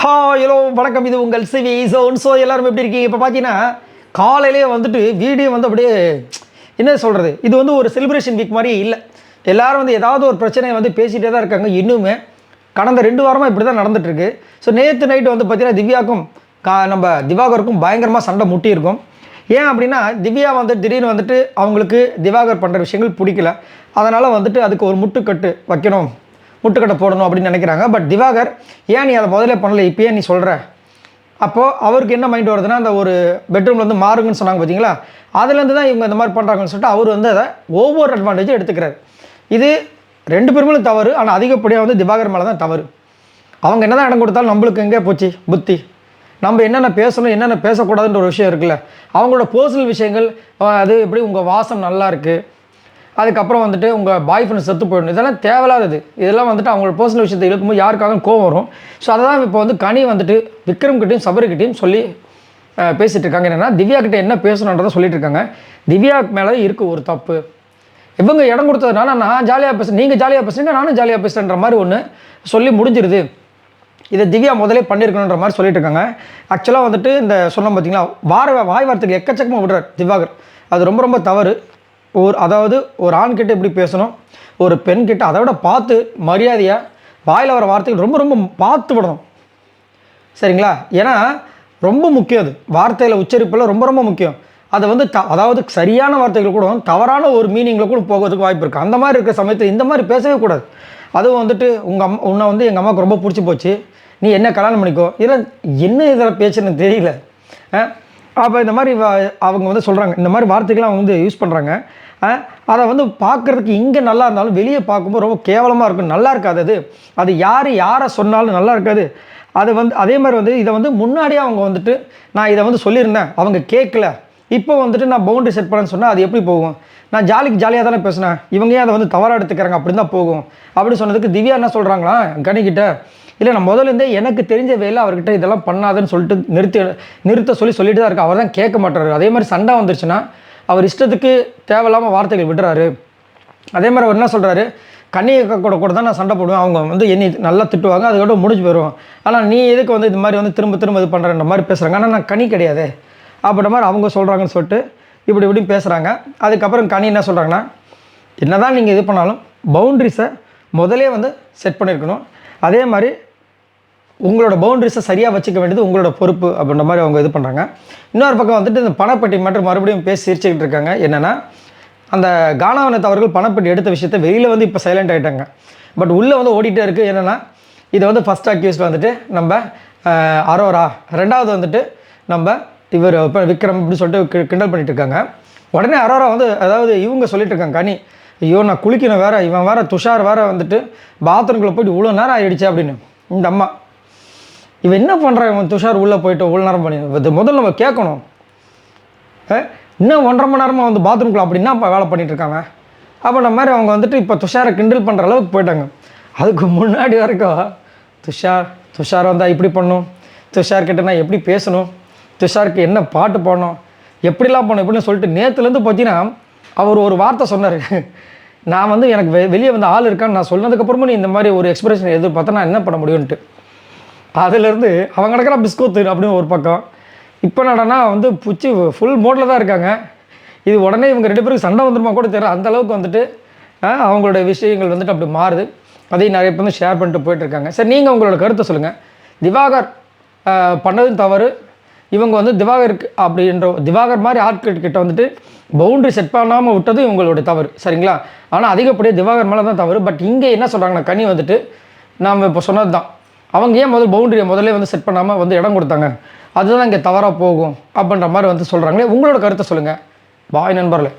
Hello வணக்கம், இது உங்கள் சிவி ஜோன். ஸோ எல்லோரும் எப்படி இருக்கீங்க? இப்போ பார்த்தீங்கன்னா காலையிலே வந்துட்டு வீடியோ வந்து அப்படியே என்ன சொல்கிறது, இது வந்து ஒரு செலிப்ரேஷன் வீக் மாதிரி இல்லை. எல்லோரும் வந்து ஏதாவது ஒரு பிரச்சனையை வந்து பேசிகிட்டே தான் இருக்காங்க. இன்னுமே கடந்த 2 வாரமாக இப்படி தான் நடந்துகிட்ருக்கு. ஸோ நேற்று நைட்டு வந்து பார்த்தீங்கன்னா திவ்யாவுக்கும் நம்ம திவாகருக்கும் பயங்கரமாக சண்டை முட்டியிருக்கும். ஏன் அப்படின்னா திவ்யா வந்து திடீர்னு வந்துட்டு அவங்களுக்கு திவாகர் பண்ணுற விஷயங்கள் பிடிக்கல. அதனால் வந்துட்டு அதுக்கு ஒரு முட்டுக்கட்டு வைக்கணும், முட்டுக்கட்டை போடணும் அப்படின்னு நினைக்கிறாங்க. பட் திவாகர் ஏன் நீ அதை முதல்ல பண்ணலை, இப்போயே நீ சொல்கிற? அப்போது அவருக்கு என்ன மைண்ட் வருதுன்னா, அந்த ஒரு பெட்ரூமில் வந்து மாறுங்கன்னு சொன்னாங்க பார்த்தீங்களா, அதுலேருந்து தான் இவங்க இந்த மாதிரி பண்ணுறாங்கன்னு சொல்லிட்டு அவர் வந்து அதை ஒவ்வொரு அட்வான்டேஜும் எடுத்துக்கிறார். இது 2 பேருமே தவறு. ஆனால் அதிகப்படியாக வந்து திவாகர் மேலே தான் தவறு. அவங்க என்ன தான் இடம் கொடுத்தாலும் நம்மளுக்கு எங்கே போச்சு புத்தி? நம்ம என்னென்ன பேசணும், என்னென்ன பேசக்கூடாதுன்ற ஒரு விஷயம் இருக்குல்ல. அவங்களோட பர்சனல் விஷயங்கள், அது எப்படி உங்கள் வாசம் நல்லா இருக்குது, அதுக்கப்புறம் வந்துட்டு உங்கள் பாய் ஃப்ரெண்ட் செத்து போயிடணும், இதெல்லாம் தேவையில்லாதது. இதெல்லாம் வந்துட்டு அவங்களோட பர்சனல் விஷயத்தை இருக்கும்போது யாருக்காக கோவம் வரும். ஸோ அதை தான் இப்போ வந்து கனி வந்துட்டு விக்ரம்கிட்டையும் சபரிக்கிட்டையும் சொல்லி பேசிகிட்டு இருக்காங்க. என்னென்னா திவ்யா கிட்டே என்ன பேசணுன்றதை சொல்லிட்டு இருக்காங்க. திவ்யா மேலே இருக்குது ஒரு தப்பு. இவங்க இடம் கொடுத்ததுனால நான் ஜாலியாக பேசுகிறேன், நீங்கள் ஜாலியாக பேசுகிறீங்க, நானும் ஜாலியாக பேசுகிறேன்ற மாதிரி ஒன்று சொல்லி முடிஞ்சிருது. இதை திவ்யா முதலே பண்ணியிருக்கணுன்ற மாதிரி சொல்லிட்டு இருக்காங்க. ஆக்சுவலாக வந்துட்டு இந்த சொன்னோம் பார்த்தீங்களா, வாய் வார்த்தைக்கு எக்கச்சக்கமாக விடுறார் திவாகர். அது ரொம்ப ரொம்ப தவறு. அதாவது ஒரு ஆண்கிட்ட எப்படி பேசணும், ஒரு பெண்கிட்ட அதை விட பார்த்து மரியாதையாக வாயில் வர வார்த்தைகள் ரொம்ப ரொம்ப பார்த்து விடணும், சரிங்களா? ஏன்னா ரொம்ப முக்கியம். அது வார்த்தையில் உச்சரிப்பில் ரொம்ப ரொம்ப முக்கியம். அதை வந்து அதாவது சரியான வார்த்தைகள் கூட தவறான ஒரு மீனிங்கில் கூட போகிறதுக்கு வாய்ப்பு இருக்குது. அந்த மாதிரி இருக்கிற சமயத்தில் இந்த மாதிரி பேசவே கூடாது. அதுவும் வந்துட்டு உன்னை வந்து எங்கள் அம்மாவுக்கு ரொம்ப பிடிச்சி போச்சு, நீ என்ன கல்யாணம் பண்ணிக்கோ, இதெல்லாம் என்ன இதில் பேச்சுன்னு தெரியல. அப்போ இந்த மாதிரி அவங்க வந்து சொல்கிறாங்க, இந்த மாதிரி வார்த்தைகள்லாம் அவங்க வந்து யூஸ் பண்ணுறாங்க. அதை வந்து பார்க்குறதுக்கு இங்கே நல்லா இருந்தாலும் வெளியே பார்க்கும்போது ரொம்ப கேவலமாக இருக்கும், நல்லா இருக்காது. அது யாரை சொன்னாலும் நல்லா இருக்காது. அது வந்து அதே மாதிரி வந்து இதை வந்து முன்னாடியே அவங்க வந்துட்டு நான் இதை வந்து சொல்லியிருந்தேன், அவங்க கேட்கல, இப்போ வந்துட்டு நான் பவுண்டரி செட் பண்ணேன்னு சொன்னால் அது எப்படி போகும்? நான் ஜாலியாக தானே பேசினேன், இவங்க ஏன் அதை வந்து தவறாக எடுத்துக்கிறாங்க, அப்படி தான் போகும் அப்படின்னு சொன்னதுக்கு திவ்யா என்ன சொல்கிறாங்களா கனிக்கிட்ட, இல்லை நான் முதல்லேருந்தே எனக்கு தெரிஞ்ச வேலை அவர்கிட்ட இதெல்லாம் பண்ணாதுன்னு சொல்லிட்டு நிறுத்த சொல்லிட்டு தான் இருக்கு. அவர் தான் கேட்க மாட்டார். அதே மாதிரி சண்டை வந்துருச்சுன்னா அவர் இஷ்டத்துக்கு தேவையில்லாமல் வார்த்தைகள் விடுறாரு. அதே மாதிரி அவர் என்ன சொல்கிறாரு, கண்ணியை கூட தான் நான் சண்டை போடுவேன், அவங்க வந்து என்னை நல்லா திட்டுவாங்க, அதுக்கோட முடிஞ்சு போயிடுவோம். ஆனால் நீ எதுக்கு வந்து இது மாதிரி வந்து திரும்ப இது பண்ணுறன்ற மாதிரி பேசுகிறாங்க. ஆனால் நான் கனி கிடையாது அப்படின்ற மாதிரி அவங்க சொல்கிறாங்கன்னு சொல்லிட்டு இப்படி பேசுகிறாங்க. அதுக்கப்புறம் கனி என்ன சொல்கிறாங்கன்னா, என்ன தான் நீங்கள் இது பண்ணாலும் பவுண்ட்ரிஸை முதலே வந்து செட் பண்ணியிருக்கணும். அதே மாதிரி உங்களோட பவுண்ட்ரிஸை சரியாக வச்சுக்க வேண்டியது உங்களோட பொறுப்பு அப்படின்ற மாதிரி அவங்க இது பண்ணுறாங்க. இன்னொரு பக்கம் வந்துட்டு இந்த பணப்பெட்டி மட்டும் மறுபடியும் பேசி சிரிச்சுக்கிட்டு இருக்காங்க. என்னென்னா, அந்த கானாவனத் அவர்கள் பணப்பெட்டி எடுத்த விஷயத்தை வெளியில் வந்து இப்போ சைலண்ட் ஆகிட்டாங்க. பட் உள்ளே வந்து ஓடிட்டே இருக்குது. என்னென்னா, இதை வந்து ஃபஸ்ட் அக்யூஸ்ட் வந்துட்டு நம்ம அரோரா, 2வது வந்துட்டு நம்ம இவர் இப்போ விக்ரம் இப்படி சொல்லிட்டு கிண்டல் பண்ணிட்டு இருக்காங்க. உடனே அரோரா வந்து அதாவது இவங்க சொல்லிட்டு இருக்காங்க கனி, ஐயோ நான் குளிக்கணும் வேறு, இவன் வேறு துஷார் வேறு வந்துட்டு பாத்ரூம்குள்ளே போய்ட்டு இவ்வளோ நேரம் ஆகிடுச்சு அப்படின்னு. இந்த அம்மா இவன் என்ன பண்ணுறான், இவன் துஷார் உள்ளே போய்ட்டு இவ்வளோ நேரம் பண்ணி முதல்ல நம்ம கேட்கணும், இன்னும் 1.5 மணி நேரமாக வந்து பாத்ரூம்குள்ளே அப்படின்னா இப்போ வேலை பண்ணிகிட்டு இருக்காங்க. அப்போ நம்ம மாதிரி அவங்க வந்துட்டு இப்போ துஷாரை கிண்டல் பண்ணுற அளவுக்கு போயிட்டாங்க. அதுக்கு முன்னாடி வரைக்கும் துஷார் வந்தால் இப்படி பண்ணணும், துஷார்கிட்ட நான் எப்படி பேசணும், துஷாருக்கு என்ன பாட்டு பாடணும், எப்படிலாம் பண்ணணும் எப்படின்னு சொல்லிட்டு நேற்றுலேருந்து பார்த்தீங்கன்னா அவர் ஒரு வார்த்தை சொன்னார், நான் வந்து எனக்கு வெளியே வந்து ஆள் இருக்கான்னு நான் சொன்னதுக்கப்புறமும் நீ இந்த மாதிரி ஒரு எக்ஸ்பிரஷன் எதிர்பார்த்தா நான் என்ன பண்ண முடியும்ன்ட்டு. அதுலேருந்து அவங்க கிடக்கிற பிஸ்கோத்து அப்படின்னு ஒரு பக்கம், இப்போ நடனா வந்து புச்சி ஃபுல் மோடில் தான் இருக்காங்க. இது உடனே இவங்க 2 பேருக்கு சண்டை வந்துருமா கூட தெரியல, அந்தளவுக்கு வந்துட்டு அவங்களோட விஷயங்கள் வந்துட்டு அப்படி மாறுது. அதையும் நிறைய பேர் வந்து ஷேர் பண்ணிட்டு போயிட்டுருக்காங்க. சரி, நீங்கள் உங்களோட கருத்தை சொல்லுங்கள். திவாகர் பண்ணதும் தவறு, இவங்க வந்து திவாகர் மாதிரி ஆட்கிட்ட வந்துட்டு பவுண்ட்ரி செட் பண்ணாமல் விட்டது இவங்களோட தவறு, சரிங்களா? ஆனால் அதிகப்படியாக திவாகர் மேலே தான் தவறு. பட் இங்கே என்ன சொல்கிறாங்கன்னா, கனி வந்துட்டு நாம் இப்போ சொன்னது தான், அவங்க ஏன் பவுண்டரியை முதல்ல வந்து செட் பண்ணாமல் வந்து இடம் கொடுத்தாங்க, அதுதான் இங்கே தவறாக போகும் அப்படின்ற மாதிரி வந்து சொல்கிறாங்களே. உங்களோட கருத்தை சொல்லுங்கள். பாய் நண்பர்களே.